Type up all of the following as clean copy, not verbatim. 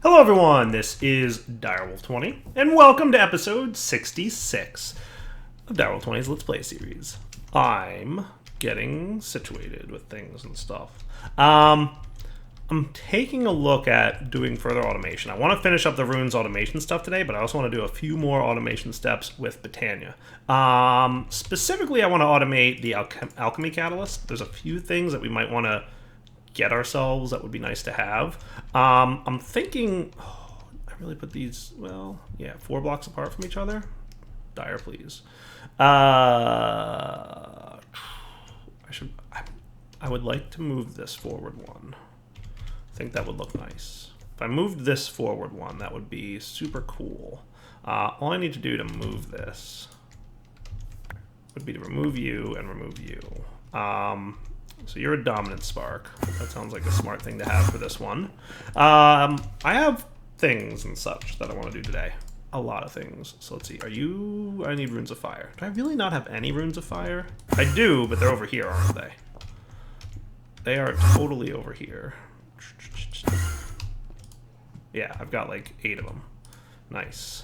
Hello everyone, this is Direwolf20, and welcome to episode 66 of Direwolf20's Let's Play series. I'm getting situated with things and stuff. I'm taking a look at doing further automation. I want to finish up the runes automation stuff today, but I also want to do a few more automation steps with Britannia. Specifically, I want to automate the alchemy catalyst. There's a few things that we might want to get ourselves that would be nice to have. I'm thinking, I really put these, well, yeah, 4 blocks apart from each other. Dire, please. I would like to move this forward one. I think that would look nice. If I moved this forward one, that would be super cool. All I need to do to move this would be to remove you and remove you. So you're a dominant spark. That sounds like a smart thing to have for this one. I have things and such that I want to do today. A lot of things. So let's see. Are you... I need runes of fire. Do I really not have any runes of fire? I do, but they're over here, aren't they? They are totally over here. Yeah, I've got like 8 of them. Nice.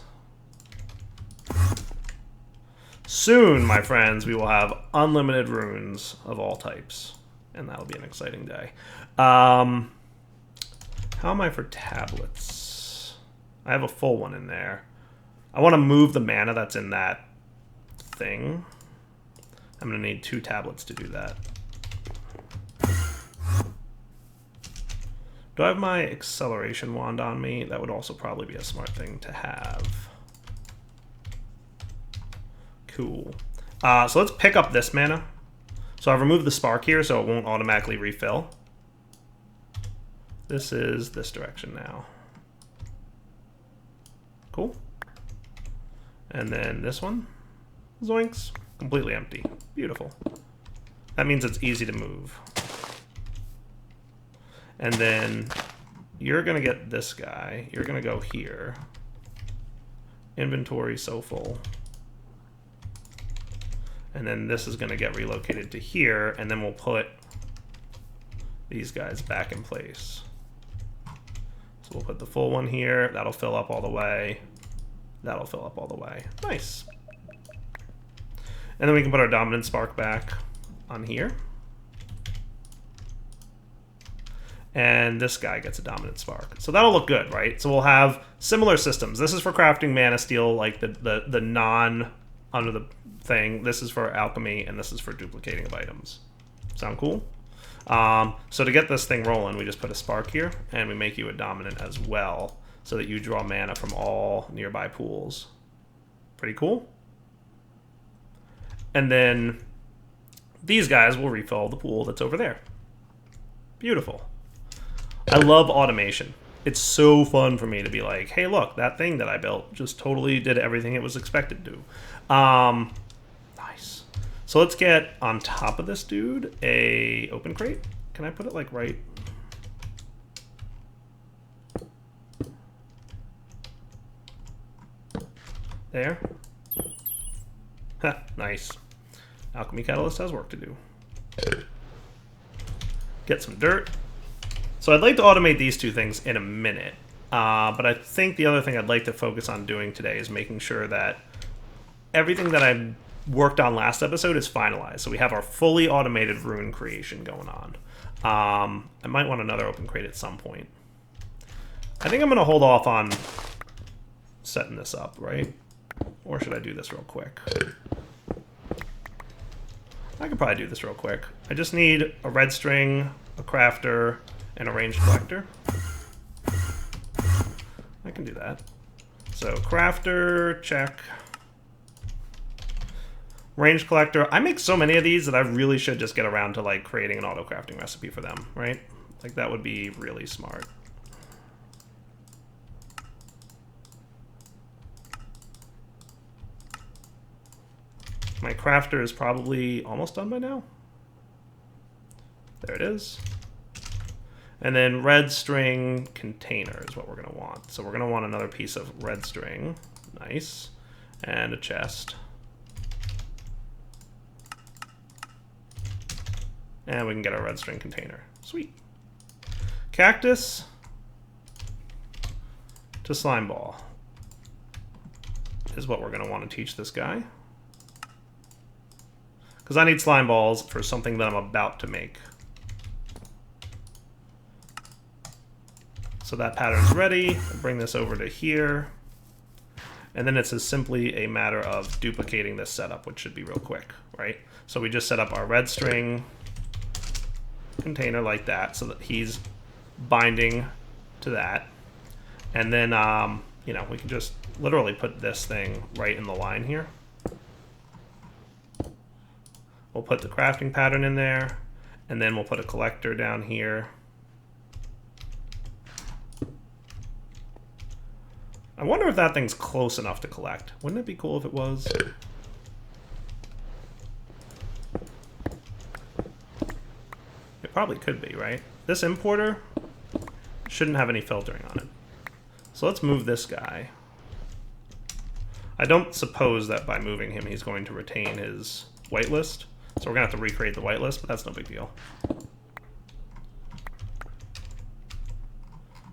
Soon, my friends, we will have unlimited runes of all types. And that'll be an exciting day. How am I for tablets? I have a full one in there. I want to move the mana that's in that thing. I'm going to need 2 tablets to do that. Do I have my acceleration wand on me? That would also probably be a smart thing to have. Cool. So let's pick up this mana. So I've removed the spark here so it won't automatically refill. This is this direction now. Cool. And then this one. Zoinks. Completely empty. Beautiful. That means it's easy to move. And then you're going to get this guy. You're going to go here. Inventory so full. And then this is going to get relocated to here, and then we'll put these guys back in place. So we'll put the full one here. That'll fill up all the way. That'll fill up all the way. Nice. And then we can put our dominant spark back on here. And this guy gets a dominant spark. So that'll look good, right? So we'll have similar systems. This is for crafting mana steel, like the non under the thing. This is for alchemy, and this is for duplicating of items. Sound cool? So to get this thing rolling, we just put a spark here, and we make you a dominant as well, so that you draw mana from all nearby pools. Pretty cool? And then these guys will refill the pool that's over there. Beautiful. I love automation. It's so fun for me to be like, hey, look, that thing that I built just totally did everything it was expected to. Nice. So let's get on top of this dude a open crate. Can I put it like right? There. Ha, nice. Alchemy Catalyst has work to do. Get some dirt. So I'd like to automate these 2 things in a minute. But I think the other thing I'd like to focus on doing today is making sure that everything that I worked on last episode is finalized. So we have our fully automated rune creation going on. I might want another open crate at some point. I think I'm going to hold off on setting this up, right? Or should I do this real quick? I could probably do this real quick. I just need a red string, a crafter, and a ranged collector. I can do that. So crafter, check. Ranged collector. I make so many of these that I really should just get around to like creating an auto crafting recipe for them, right? Like that would be really smart. My crafter is probably almost done by now. There it is. And then red string container is what we're going to want. So we're going to want another piece of red string. Nice. And a chest. And we can get our red string container. Sweet. Cactus. to slime ball is what we're going to want to teach this guy. Because I need slime balls for something that I'm about to make. So that pattern's ready. We'll bring this over to here. And then it's simply a matter of duplicating this setup, which should be real quick, right? So we just set up our red string container like that so that he's binding to that. And then, you know, we can just literally put this thing right in the line here. We'll put the crafting pattern in there, and then we'll put a collector down here. I wonder if that thing's close enough to collect. Wouldn't it be cool if it was? It probably could be, right? This importer shouldn't have any filtering on it. So let's move this guy. I don't suppose that by moving him he's going to retain his whitelist. So we're going to have to recreate the whitelist, but that's no big deal.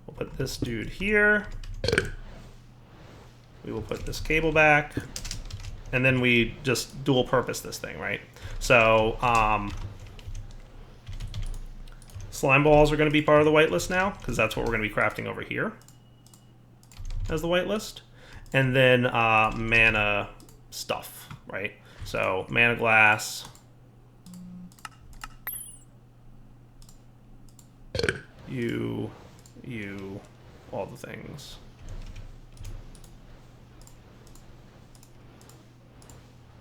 We'll put this dude here. We will put this cable back, and then we just dual purpose this thing, right? So slime balls are going to be part of the whitelist now, because that's what we're going to be crafting over here as the whitelist. And then mana stuff, right? So mana glass, you, all the things.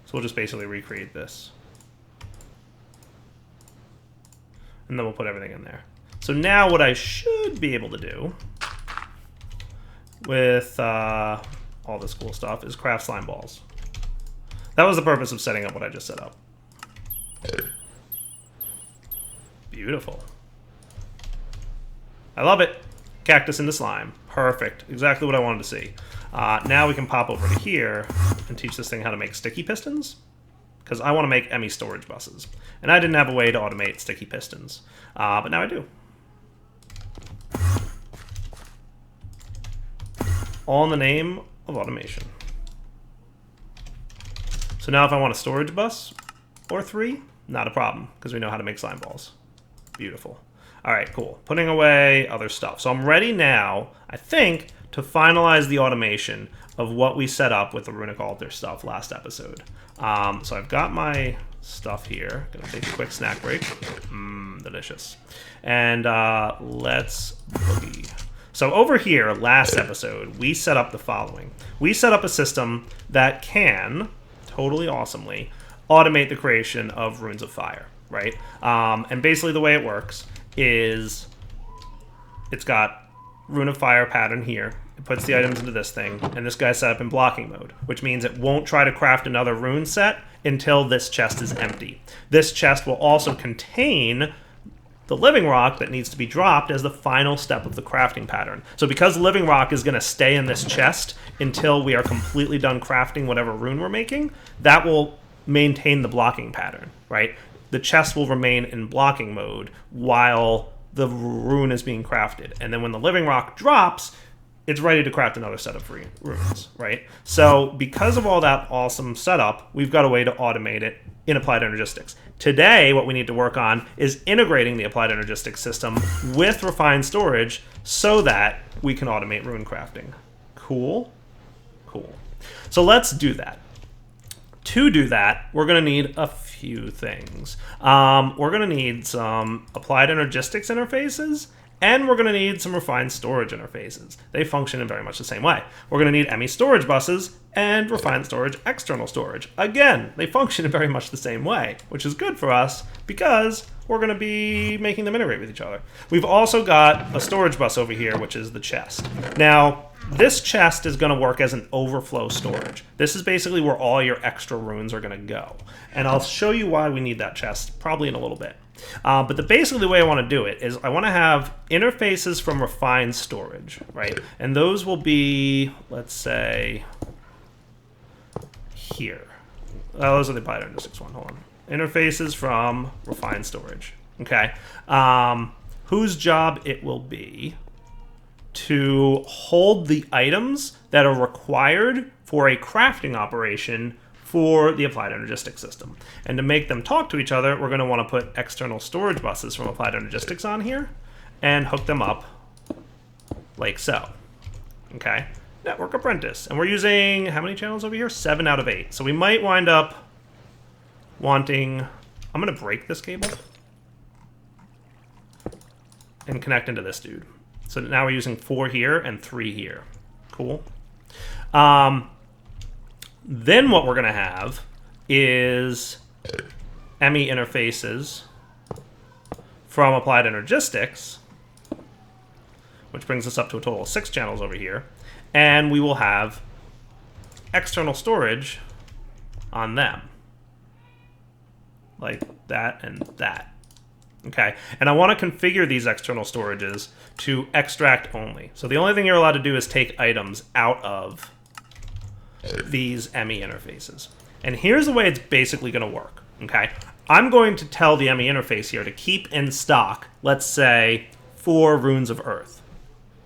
So we'll just basically recreate this. And then we'll put everything in there. So now what I should be able to do with all this cool stuff is craft slime balls. That was the purpose of setting up what I just set up. Beautiful. I love it. Cactus into slime. Perfect. Exactly what I wanted to see. Now we can pop over to here and teach this thing how to make sticky pistons, because I want to make ME storage buses. And I didn't have a way to automate sticky pistons, but now I do. All in the name of automation. So now if I want a storage bus or 3, not a problem, because we know how to make slime balls. Beautiful. All right, cool. Putting away other stuff. So I'm ready now, I think, to finalize the automation of what we set up with the runic altar stuff last episode. So I've got my stuff here. Gonna take a quick snack break. Delicious. And let's boogie. So over here, last episode, we set up the following. We set up a system that can, totally awesomely, automate the creation of runes of fire, right? And basically the way it works is it's got rune of fire pattern here. It puts the items into this thing, and this guy's set up in blocking mode, which means it won't try to craft another rune set until this chest is empty. This chest will also contain the living rock that needs to be dropped as the final step of the crafting pattern. So because living rock is going to stay in this chest until we are completely done crafting whatever rune we're making, that will maintain the blocking pattern, right? The chest will remain in blocking mode while the rune is being crafted. And then when the living rock drops, it's ready to craft another set of runes, right? So because of all that awesome setup, we've got a way to automate it in Applied Energistics. Today, what we need to work on is integrating the Applied Energistics system with refined storage so that we can automate rune crafting. Cool? Cool. So let's do that. To do that, we're going to need a few things. We're going to need some Applied Energistics interfaces, and we're going to need some refined storage interfaces. They function in very much the same way. We're going to need ME storage buses and refined storage external storage. Again, they function in very much the same way, which is good for us because we're going to be making them integrate with each other. We've also got a storage bus over here, which is the chest. Now, this chest is going to work as an overflow storage. This is basically where all your extra runes are going to go. And I'll show you why we need that chest probably in a little bit. But basically the way I want to do it is I want to have interfaces from refined storage, right? And those will be, let's say, here. Those are the Applied Energistics one. Hold on. Interfaces from refined storage. Okay. Whose job it will be to hold the items that are required for a crafting operation for the applied energistics system. And to make them talk to each other, we're going to want to put external storage buses from applied energistics on here and hook them up like so. Okay, network apprentice. And we're using how many channels over here? 7 out of 8. So we might wind up wanting, I'm going to break this cable and connect into this dude. So now we're using 4 here and 3 here. Cool. Then what we're going to have is ME interfaces from applied energistics, which brings us up to a total of 6 channels over here. And we will have external storage on them. Like that and that. Okay, and I want to configure these external storages to extract only. So the only thing you're allowed to do is take items out of these ME interfaces. And here's the way it's basically going to work. Okay, I'm going to tell the ME interface here to keep in stock, let's say, 4 runes of earth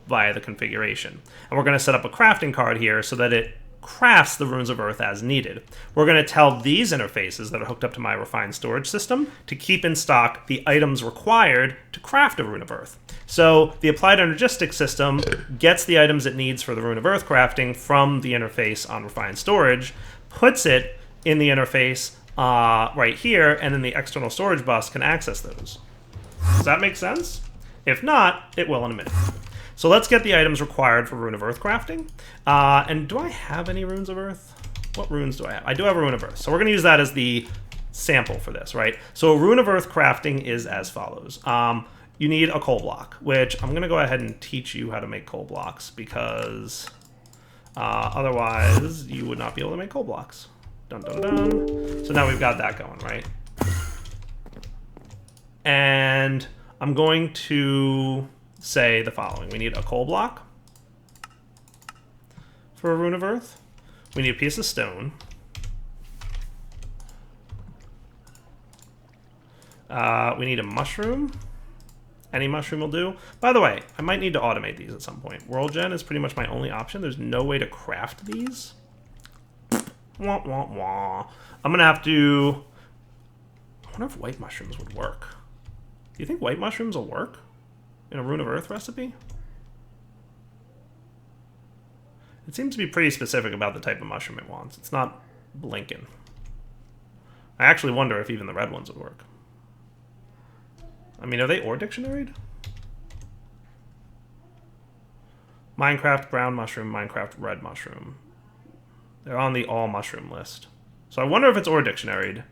via the configuration. And we're going to set up a crafting card here so that it crafts the runes of earth as needed. We're going to tell these interfaces that are hooked up to my refined storage system to keep in stock the items required to craft a rune of earth. So the applied energistics system gets the items it needs for the rune of earth crafting from the interface on refined storage, puts it in the interface right here, and then the external storage bus can access those. Does that make sense? If not, it will in a minute. So let's get the items required for Rune of Earth crafting. And do I have any Runes of Earth? What runes do I have? I do have a Rune of Earth. So we're going to use that as the sample for this, right? So a Rune of Earth crafting is as follows. You need a coal block, which I'm going to go ahead and teach you how to make coal blocks because otherwise you would not be able to make coal blocks. Dun, dun, dun. So now we've got that going, right? And I'm going to say the following. We need a coal block for a Rune of Earth. We need a piece of stone. We need a mushroom. Any mushroom will do. By the way, I might need to automate these at some point. World Gen is pretty much my only option. There's no way to craft these. Wah, wah, wah. I'm going to have to... I wonder if white mushrooms would work. Do you think white mushrooms will work in a Rune of Earth recipe? It seems to be pretty specific about the type of mushroom it wants. It's not blinking. I actually wonder if even the red ones would work. I mean, are they ore dictionaried? Minecraft brown mushroom, Minecraft red mushroom. They're on the all mushroom list. So I wonder if it's ore dictionaried.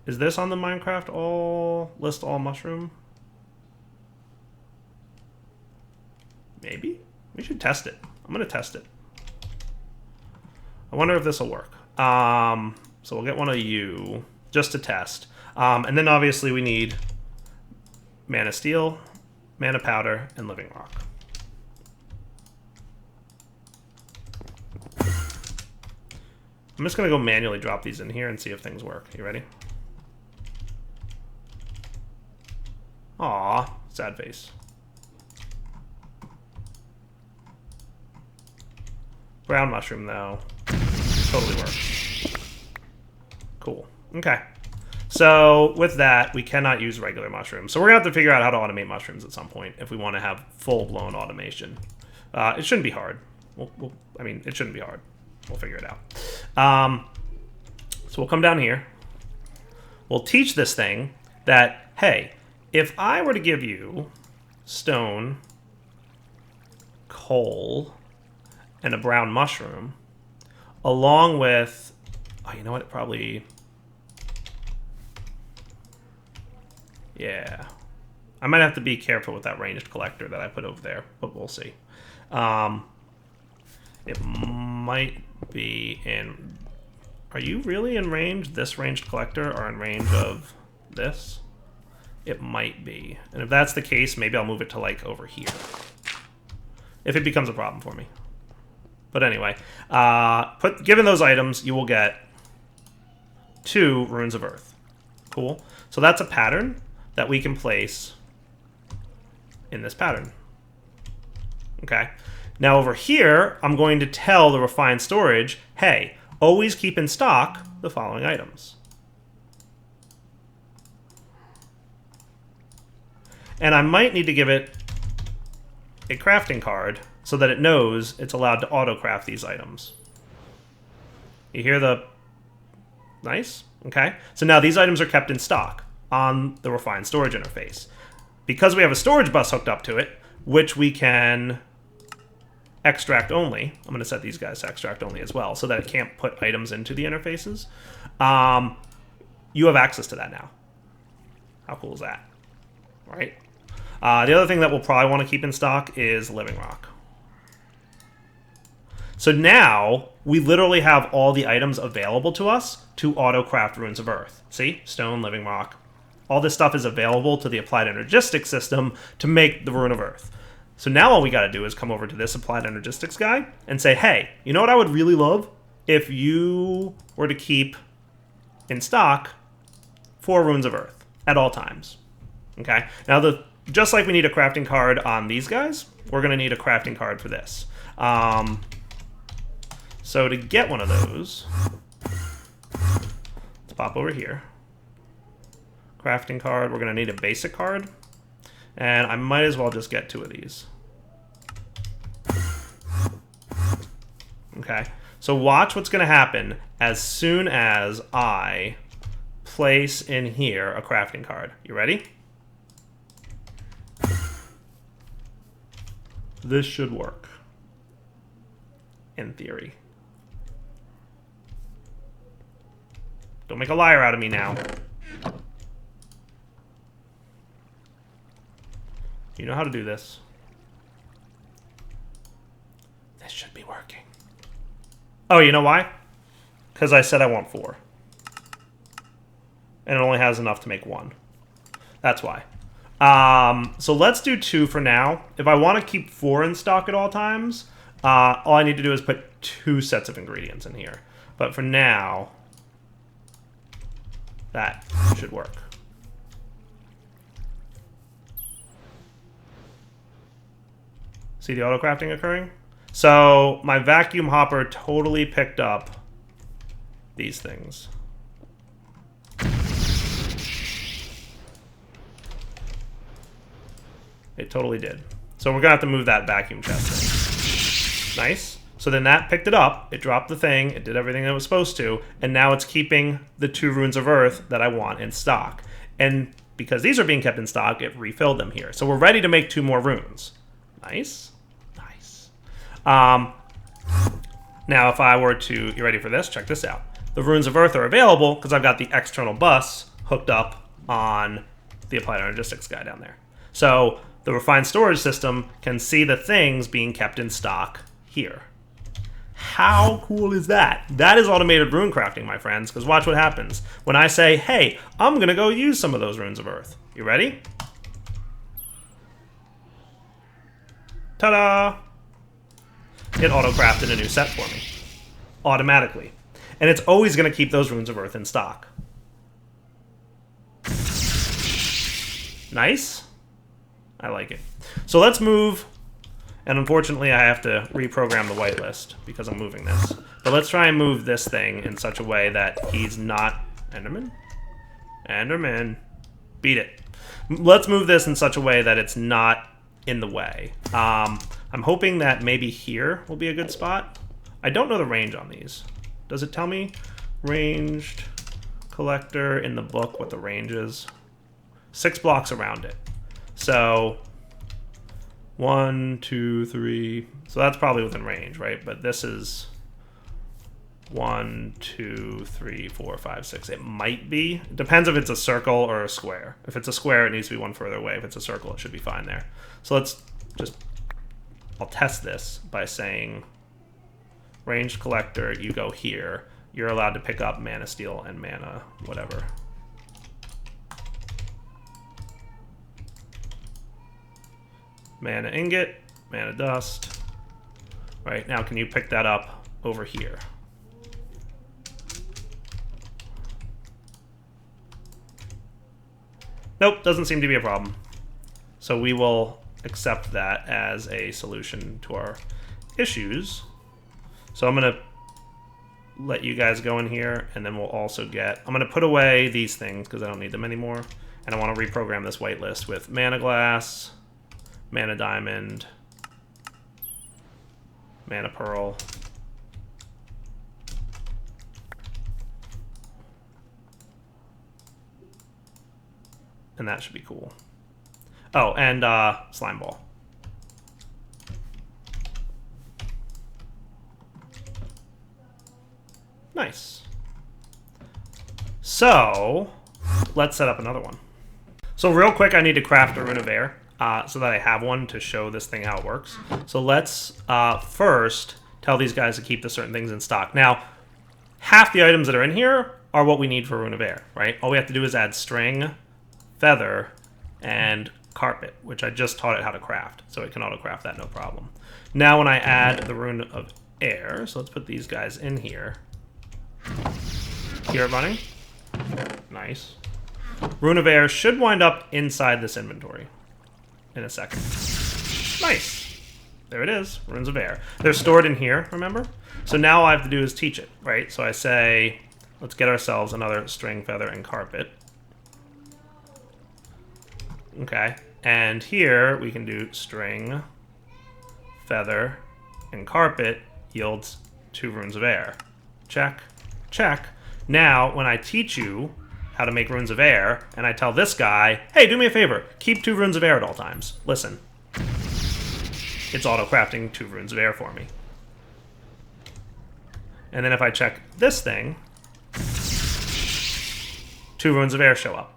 Is this on the Minecraft all list all mushroom? Maybe? We should test it. I'm going to test it. I wonder if this will work. So we'll get one of you just to test. And then obviously we need mana steel, mana powder, and living rock. I'm just going to go manually drop these in here and see if things work. You ready? Aw, sad face. Brown mushroom, though. Totally works. Cool. Okay. So, with that, we cannot use regular mushrooms. So we're going to have to figure out how to automate mushrooms at some point if we want to have full-blown automation. It shouldn't be hard. I mean, it shouldn't be hard. We'll figure it out. So we'll come down here. We'll teach this thing that, hey, if I were to give you stone, coal, and a brown mushroom, along with... Oh, you know what? It probably... Yeah. I might have to be careful with that ranged collector that I put over there, but we'll see. It might be in... Are you really in range, this ranged collector, or in range of this? It might be. And if that's the case, maybe I'll move it to, like, over here. If it becomes a problem for me. But anyway, given those items, you will get 2 Runes of Earth. Cool. So that's a pattern that we can place in this pattern. Okay. Now over here, I'm going to tell the refined storage, hey, always keep in stock the following items. And I might need to give it a crafting card so that it knows it's allowed to auto-craft these items. You hear the... Nice. Okay. So now these items are kept in stock on the refined storage interface. Because we have a storage bus hooked up to it, which we can extract only. I'm going to set these guys to extract only as well so that it can't put items into the interfaces. You have access to that now. How cool is that? Right? The other thing that we'll probably want to keep in stock is living rock. So now we literally have all the items available to us to auto-craft runes of earth. See? Stone, living rock. All this stuff is available to the applied energistics system to make the rune of earth. So now all we got to do is come over to this applied energistics guy and say, hey, you know what I would really love? If you were to keep in stock 4 runes of earth at all times. Okay? Now, just like we need a crafting card on these guys, we're going to need a crafting card for this. So to get one of those, let's pop over here. Crafting card, we're going to need a basic card. And I might as well just get 2 of these. Okay, so watch what's going to happen as soon as I place in here a crafting card. You ready? This should work. In theory. Don't make a liar out of me now. You know how to do this. This should be working. Oh, you know why? Because I said I want 4. And it only has enough to make 1. That's why. So let's do 2 for now. If I want to keep 4 in stock at all times, all I need to do is put 2 sets of ingredients in here. But for now, that should work. See the auto-crafting occurring? So my vacuum hopper totally picked up these things. It totally did. So we're going to have to move that vacuum chest in. Nice. So then that picked it up, it dropped the thing, it did everything it was supposed to, and now it's keeping the 2 runes of earth that I want in stock. And because these are being kept in stock, it refilled them here. So we're ready to make 2 more runes. Nice. Nice. Now if I were to, you ready for this? Check this out. The runes of earth are available because I've got the external bus hooked up on the applied energistics guy down there. So the refined storage system can see the things being kept in stock here. How cool is that? That is automated rune crafting, my friends, because watch what happens when I say, hey, I'm going to go use some of those runes of earth. You ready? Ta-da! It auto-crafted a new set for me. Automatically. And it's always going to keep those runes of earth in stock. Nice. I like it. So let's move. And unfortunately, I have to reprogram the whitelist because I'm moving this. But let's try and move this thing in such a way that he's not... Enderman? Enderman. Beat it. Let's move this in such a way that it's not in the way. I'm hoping that maybe here will be a good spot. I don't know the range on these. Does it tell me ranged collector in the book what the range is? 6 blocks around it. So 1, 2, 3. So that's probably within range, right? But this is 1, 2, 3, 4, 5, 6. It might be. It depends if it's a circle or a square. If it's a square, it needs to be 1 further away. If it's a circle, it should be fine there. So let's just... I'll test this by saying ranged collector, you go here. You're allowed to pick up mana steel and mana whatever. Mana ingot, mana dust. Right, now can you pick that up over here? Nope, doesn't seem to be a problem. So we will accept that as a solution to our issues. So I'm going to let you guys go in here, and then we'll also I'm going to put away these things because I don't need them anymore. And I want to reprogram this whitelist with mana glass, mana diamond, mana pearl, and that should be cool. Oh, and slime ball. Nice. So let's set up another one. So real quick, I need to craft a rune of air so that I have one to show this thing how it works. So let's first tell these guys to keep the certain things in stock. Now, half the items that are in here are what we need for rune of air, right? All we have to do is add string, feather, and carpet, which I just taught it how to craft. So it can auto-craft that, no problem. Now when I add the rune of air, so let's put these guys in here. Hear it running? Nice. Rune of air should wind up inside this inventory in a second. Nice. There it is, runes of air. They're stored in here, remember? So now all I have to do is teach it, right? So I say, let's get ourselves another string, feather, and carpet. Okay, and here we can do string, feather, and carpet yields 2 runes of air. Check, check. Now, when I teach you how to make runes of air, and I tell this guy, hey, do me a favor, keep 2 runes of air at all times. Listen, it's auto-crafting 2 runes of air for me. And then if I check this thing, 2 runes of air show up.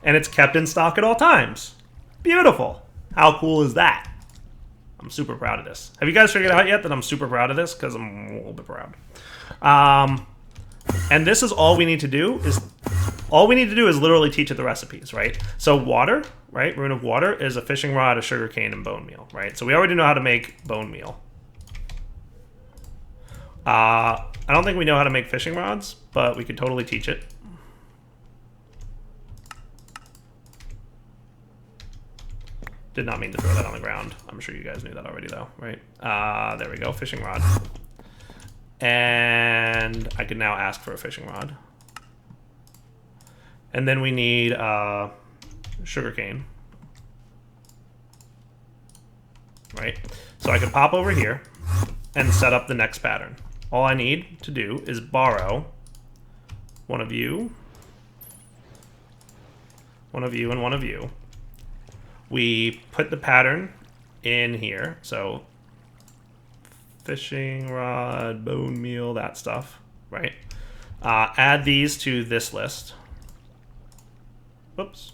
And it's kept in stock at all times. Beautiful. How cool is that? I'm super proud of this. Have you guys figured out yet that I'm super proud of this? Because I'm a little bit proud. And this is all we need to do is literally teach it the recipes, right? So water, right? Rune of water is a fishing rod, a sugar cane, and bone meal, right? So we already know how to make bone meal. I don't think we know how to make fishing rods, but we could totally teach it. Did not mean to throw that on the ground. I'm sure you guys knew that already, though, right? There we go, fishing rod. And I can now ask for a fishing rod. And then we need sugar cane. Right? So I can pop over here and set up the next pattern. All I need to do is borrow one of you, and one of you. We put the pattern in here, so fishing rod, bone meal, that stuff, right? Add these to this list. Whoops.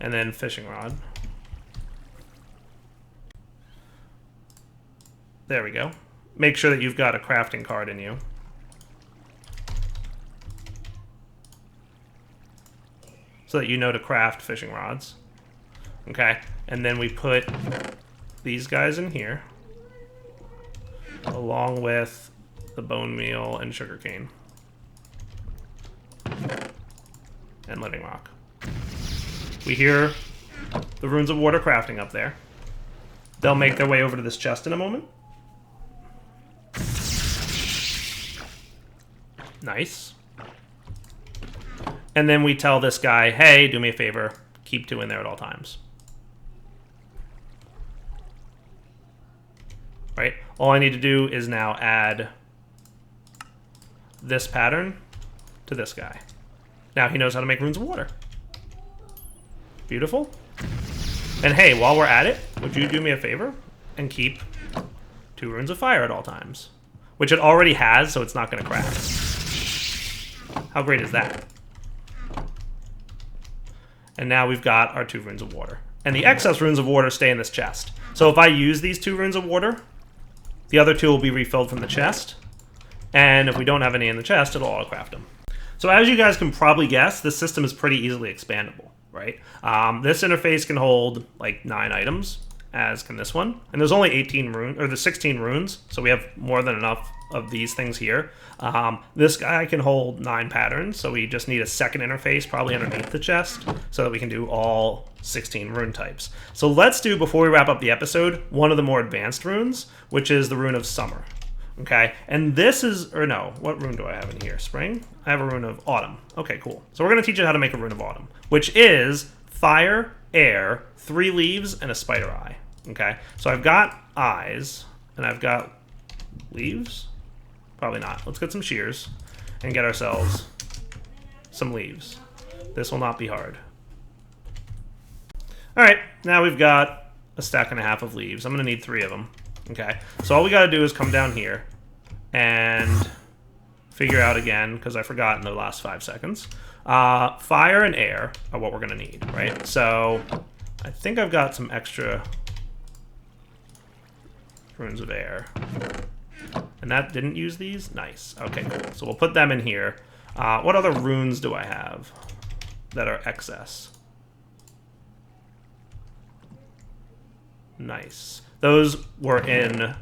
And then fishing rod. There we go. Make sure that you've got a crafting card in you. So that you know to craft fishing rods. Okay, and then we put these guys in here, along with the bone meal and sugarcane. And living rock. We hear the runes of water crafting up there. They'll make their way over to this chest in a moment. Nice. And then we tell this guy, hey, do me a favor, keep 2 in there at all times. Right? All I need to do is now add this pattern to this guy. Now he knows how to make runes of water. Beautiful. And hey, while we're at it, would you do me a favor and keep 2 runes of fire at all times? Which it already has, so it's not going to craft. How great is that? And now we've got our 2 runes of water. And the excess runes of water stay in this chest. So if I use these 2 runes of water, the other 2 will be refilled from the chest. And if we don't have any in the chest, it'll auto-craft them. So as you guys can probably guess, this system is pretty easily expandable, right? This interface can hold like 9 items, as can this one. And there's only 18 runes, or the 16 runes, so we have more than enough of these things here. This guy can hold 9 patterns, so we just need a second interface probably underneath the chest so that we can do all 16 rune types. So let's do, before we wrap up the episode, one of the more advanced runes, which is the rune of summer. Okay, and this is, or no, what rune do I have in here? Spring? I have a rune of autumn. Okay, cool. So we're going to teach you how to make a rune of autumn, which is fire, air, 3 leaves, and a spider eye. Okay, so I've got eyes, and I've got leaves? Probably not. Let's get some shears and get ourselves some leaves. This will not be hard. All right, now we've got a stack and a half of leaves. I'm going to need 3 of them. Okay, so all we got to do is come down here and figure out again, because I forgot in the last 5 seconds. Fire and air are what we're going to need, right? So I think I've got some extra runes of air. And that didn't use these? Nice. Okay, cool. So we'll put them in here. What other runes do I have that are excess? Nice. Those were in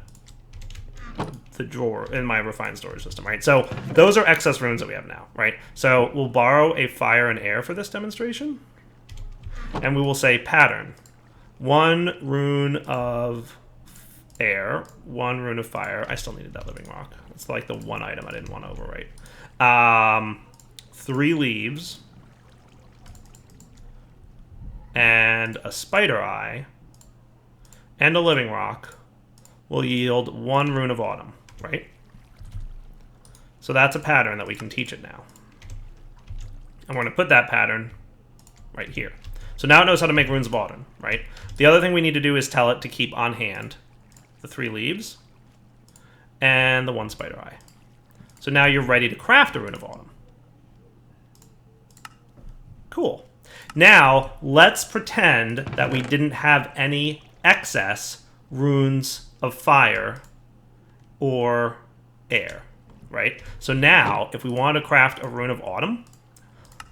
the drawer, in my refined storage system, right? So those are excess runes that we have now, right? So we'll borrow a fire and air for this demonstration. And we will say pattern. 1 rune of air, 1 rune of fire. I still needed that living rock. It's like the one item I didn't want to overwrite. 3 leaves. And a spider eye. And a living rock will yield 1 rune of autumn, right? So that's a pattern that we can teach it now. And we're going to put that pattern right here. So now it knows how to make runes of autumn, right? The other thing we need to do is tell it to keep on hand the 3 leaves and the 1 spider eye. So now you're ready to craft a rune of autumn. Cool. Now let's pretend that we didn't have any excess runes of fire or air, right? So now, if we want to craft a rune of autumn,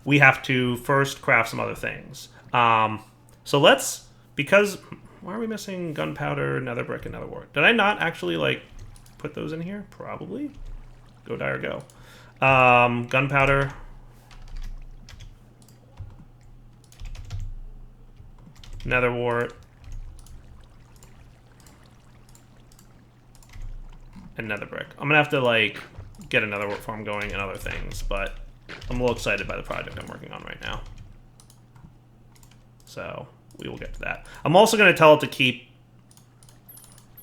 we have to first craft some other things. So let's, because, why are we missing gunpowder, nether brick, and nether wart? Did I not actually, like, put those in here? Probably. Go, die, or go. Gunpowder. Nether wart. And nether brick. I'm gonna have to, like, get another work farm going and other things, but I'm a little excited by the project I'm working on right now. So we will get to that. I'm also gonna tell it to keep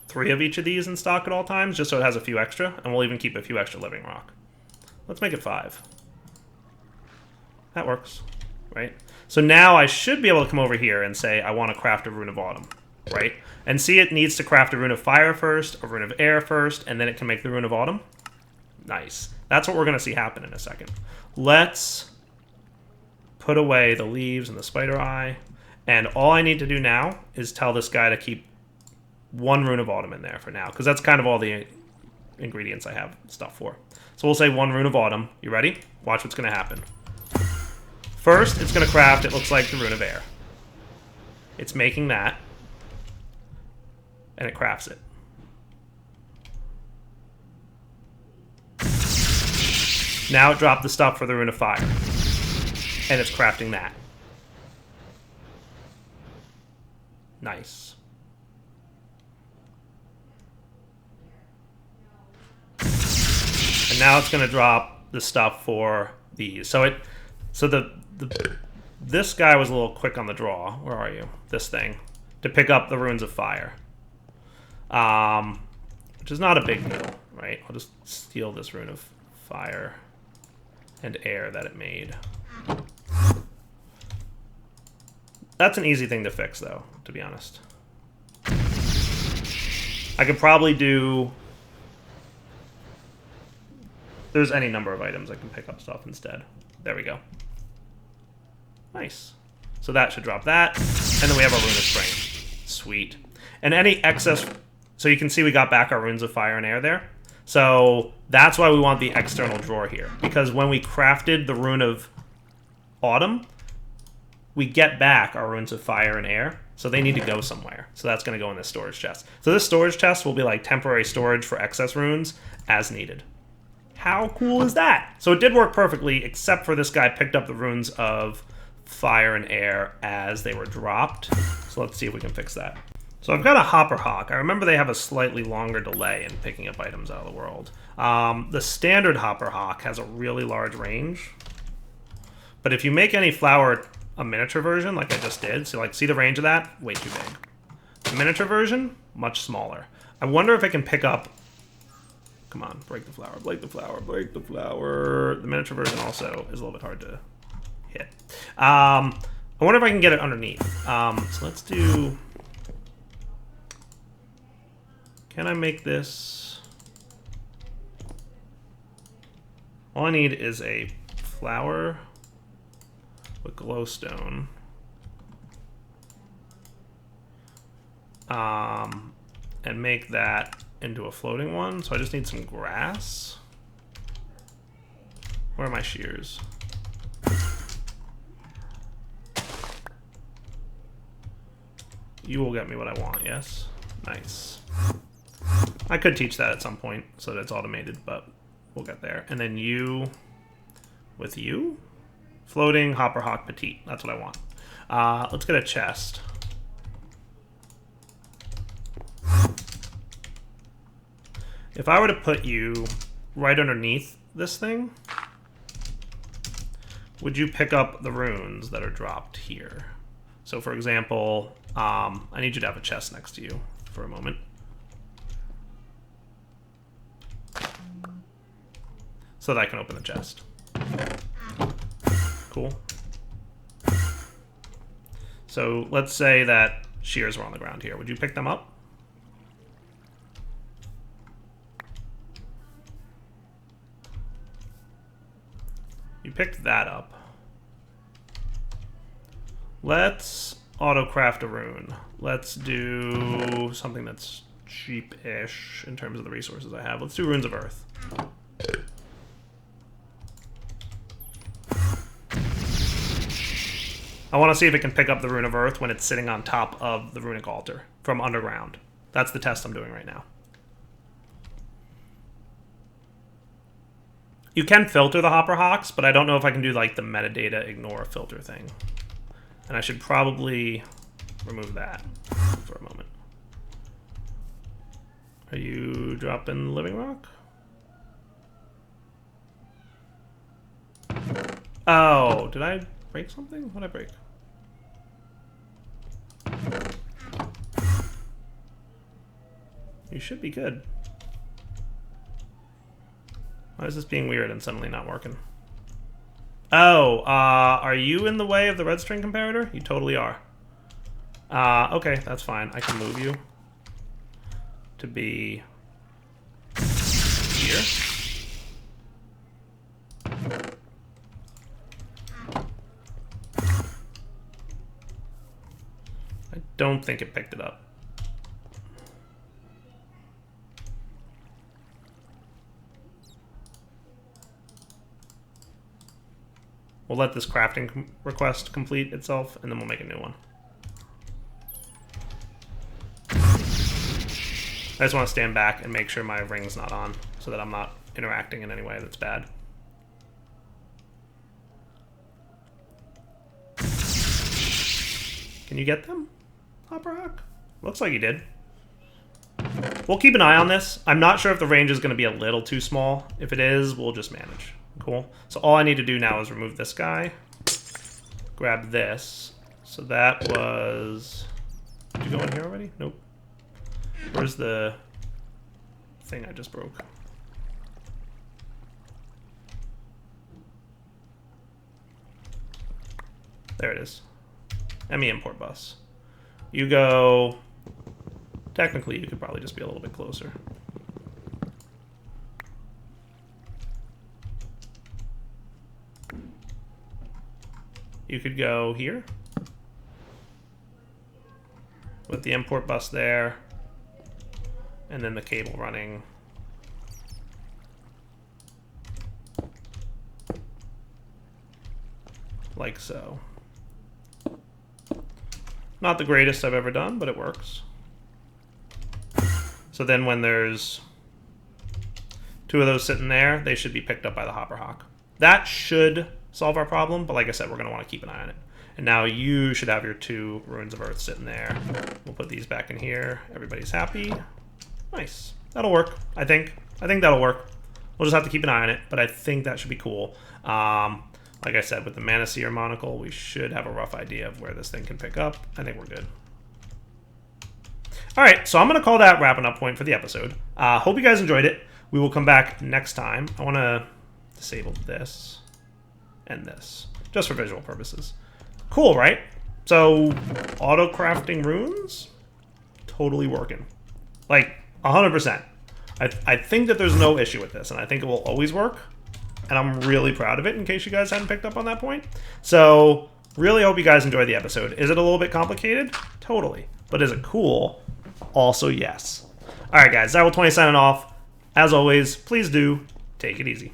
3 of each of these in stock at all times, just so it has a few extra, and we'll even keep a few extra living rock. Let's make it 5. That works, right? So now I should be able to come over here and say I want to craft a rune of autumn, right? And see, it needs to craft a rune of fire first, a rune of air first, and then it can make the rune of autumn. Nice. That's what we're going to see happen in a second. Let's put away the leaves and the spider eye. And all I need to do now is tell this guy to keep 1 rune of autumn in there for now, because that's kind of all the ingredients I have stuff for. So we'll say 1 rune of autumn. You ready? Watch what's going to happen. First, it's going to craft, it looks like, the rune of air. It's making that. And it crafts it. Now it dropped the stuff for the rune of fire. And it's crafting that. Nice. And now it's going to drop the stuff for these. So this guy was a little quick on the draw. Where are you? This thing. To pick up the runes of fire. Which is not a big deal, right? I'll just steal this rune of fire and air that it made. That's an easy thing to fix, though, to be honest. I could probably do... There's any number of items I can pick up stuff instead. There we go. Nice. So that should drop that. And then we have our rune of spring. Sweet. And any excess... So you can see we got back our runes of fire and air there. So that's why we want the external drawer here. Because when we crafted the rune of autumn, we get back our runes of fire and air. So they need to go somewhere. So that's going to go in this storage chest. So this storage chest will be like temporary storage for excess runes as needed. How cool is that? So it did work perfectly, except for this guy picked up the runes of fire and air as they were dropped. So let's see if we can fix that. So I've got a Hopper Hawk. I remember they have a slightly longer delay in picking up items out of the world. The standard Hopper Hawk has a really large range. But if you make any flower a miniature version, like I just did, so like see the range of that? Way too big. The miniature version, much smaller. I wonder if I can pick up... Come on, break the flower, break the flower, break the flower. The miniature version also is a little bit hard to hit. I wonder if I can get it underneath. So let's do... Can I make this? All I need is a flower with glowstone. And make that into a floating one. So I just need some grass. Where are my shears? You will get me what I want, yes? Nice. I could teach that at some point so that it's automated, but we'll get there. And then you, with you? Floating Hopper Hawk Petite. That's what I want. Let's get a chest. If I were to put you right underneath this thing, would you pick up the runes that are dropped here? So for example, I need you to have a chest next to you for a moment. So that I can open the chest. Cool. So let's say that shears were on the ground here. Would you pick them up? You picked that up. Let's auto-craft a rune. Let's do something that's cheap-ish in terms of the resources I have. Let's do Runes of Earth. I want to see if it can pick up the Rune of Earth when it's sitting on top of the runic altar from underground. That's the test I'm doing right now. You can filter the Hopper Hawks, but I don't know if I can do like the metadata ignore filter thing. And I should probably remove that for a moment. Are you dropping Living Rock? Oh, did I break something? What did I break? You should be good. Why is this being weird and suddenly not working? Oh, are you in the way of the red string comparator? You totally are. Okay, that's fine. I can move you to be here. I don't think it picked it up. We'll let this crafting request complete itself, and then we'll make a new one. I just want to stand back and make sure my ring's not on, so that I'm not interacting in any way that's bad. Can you get them, Hopper Hawk? Looks like you did. We'll keep an eye on this. I'm not sure if the range is going to be a little too small. If it is, we'll just manage. Cool. So all I need to do now is remove this guy. Grab this. So that was... Did you go in here already? Nope. Where's the thing I just broke? There it is. ME import bus. You go... Technically, you could probably just be a little bit closer. You could go here with the import bus there, and then the cable running like so. Not the greatest I've ever done, but it works. So then when there's 2 of those sitting there, they should be picked up by the Hopper Hawk. That should solve our problem, but like I said, we're going to want to keep an eye on it. And now you should have your 2 Ruins of Earth sitting there. We'll put these back in here. Everybody's happy. Nice. That'll work, I think. I think that'll work. We'll just have to keep an eye on it, but I think that should be cool. Like I said, with the Mana Seer monocle, we should have a rough idea of where this thing can pick up. I think we're good. All right, so I'm going to call that wrapping up point for the episode. Hope you guys enjoyed it. We will come back next time. I want to disable this and this, just for visual purposes. Cool, right? So, auto-crafting runes, totally working. Like, 100%. I think that there's no issue with this, and I think it will always work. And I'm really proud of it, in case you guys hadn't picked up on that point. So, really hope you guys enjoyed the episode. Is it a little bit complicated? Totally. But is it cool? Also, yes. All right, guys. Direwolf20 signing off. As always, please do take it easy.